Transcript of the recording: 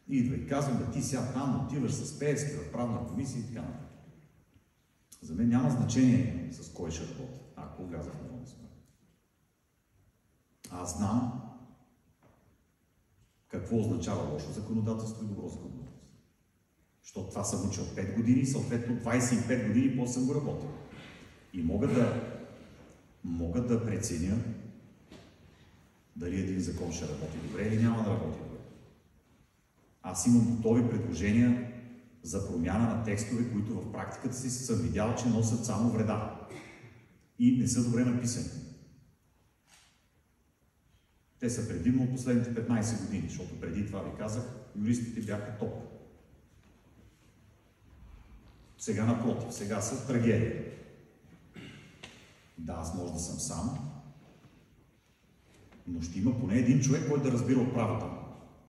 Идва и казвам, да ти сега там отиваш с Пеевски в правна комисия и така нататък. За мен няма значение с кой ще работя, ако вляза в Народното събрание. Аз знам какво означава лошо законодателство и добро законодателство. Защото това съм учил 5 години, съответно 25 години после съм го работил. И мога да преценя дали един закон ще работи добре или няма да работи добре. Аз имам готови предложения за промяна на текстове, които в практиката си съм видял, че носят само вреда и не са добре написани. Те са предимно от последните 15 години, защото преди това ви казах, юристите бяха топ. Сега напротив, сега са трагедия. Да, аз може да съм сам, но ще има поне един човек, който да разбира от правото.